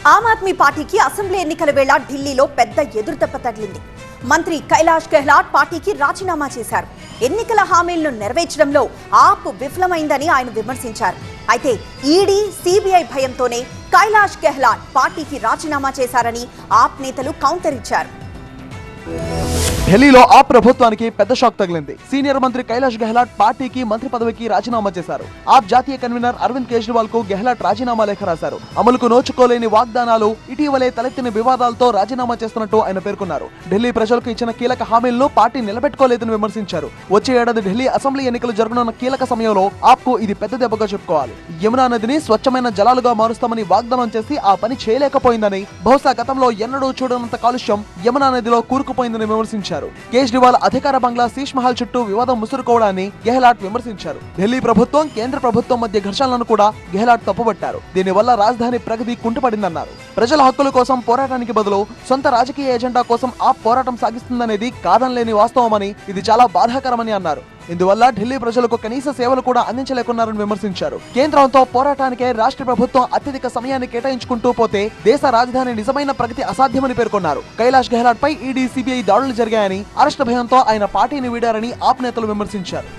ఆమ్ ఆద్మీ పార్టీకి అసెంబ్లీ ఎన్నికల వేళ ఢిల్లీలో పెద్ద ఎదురుదెబ్బ తగిలింది. మంత్రి కైలాష్ గెహ్లాట్ పార్టీకి రాజీనామా చేశారు. ఎన్నికల హామీలను నెరవేర్చడంలో ఆప్ విఫలమైందని ఆయన విమర్శించారు. అయితే ఈడీ, సిబిఐ భయంతోనే కైలాష్ గెహ్లాట్ పార్టీకి రాజీనామా చేశారని ఆప్ నేతలు కౌంటర్ ఇచ్చారు. ఢిల్లీలో ఆప్ ప్రభుత్వానికి పెద్ద షాక్ తగిలింది. సీనియర్ మంత్రి కైలాష్ గెహ్లాట్ పార్టీకి మంత్రి పదవికి రాజీనామా చేశారు. ఆప్ జాతీయ కన్వీనర్ అరవింద్ కేజ్రీవాల్ కు గెహ్లాట్ రాజీనామా లేఖ రాశారు. అమలుకు నోచుకోలేని వాగ్దానాలు, ఇటీవలే తలెత్తిన వివాదాలతో రాజీనామా చేస్తున్నట్టు ఆయన పేర్కొన్నారు. ఢిల్లీ ప్రజలకు ఇచ్చిన కీలక హామీలను పార్టీ నిలబెట్టుకోలేదని విమర్శించారు. వచ్చే ఏడాది ఢిల్లీ అసెంబ్లీ ఎన్నికలు జరగనున్న కీలక సమయంలో ఆప్ కు ఇది పెద్ద దెబ్బగా చెప్పుకోవాలి. యమునా నదిని స్వచ్ఛమైన జలాలుగా మారుస్తామని వాగ్దానం చేసి ఆ పని చేయలేకపోయిందని, బహుశా గతంలో ఎన్నడూ చూడనంత కాలుష్యం యమునా నదిలో కూరుకుపోయిందని విమర్శించారు. కేజ్రీవాల్ అధికార బంగ్లా శీష్ మహల్ చుట్టూ వివాదం ముసురుకోవడాన్ని గెహ్లాట్ విమర్శించారు. ఢిల్లీ ప్రభుత్వం, కేంద్ర ప్రభుత్వం మధ్య ఘర్షణలను కూడా గెహ్లాట్ తప్పుబట్టారు. దీనివల్ల రాజధాని ప్రగతి కుంటుపడిందన్నారు. ప్రజల హక్కుల కోసం పోరాటానికి బదులు సొంత రాజకీయ ఎజెండా కోసం ఆప్ పోరాటం సాగిస్తుందనేది కాదనలేని వాస్తవమని, ఇది చాలా బాధాకరమని అన్నారు. ఇందువల్ల ఢిల్లీ ప్రజలకు కనీస సేవలు కూడా అందించలేకున్నారని విమర్శించారు. కేంద్రంతో పోరాటానికే రాష్ట్ర ప్రభుత్వం అత్యధిక సమయాన్ని కేటాయించుకుంటూ పోతే దేశ రాజధాని నిజమైన ప్రగతి అసాధ్యమని పేర్కొన్నారు. కైలాష్ గెహ్లాట్ పై ఈడీ, సిబిఐ దాడులు జరిగాయని, అరెస్టు భయంతో ఆయన పార్టీని వీడారని ఆప్ నేతలు విమర్శించారు.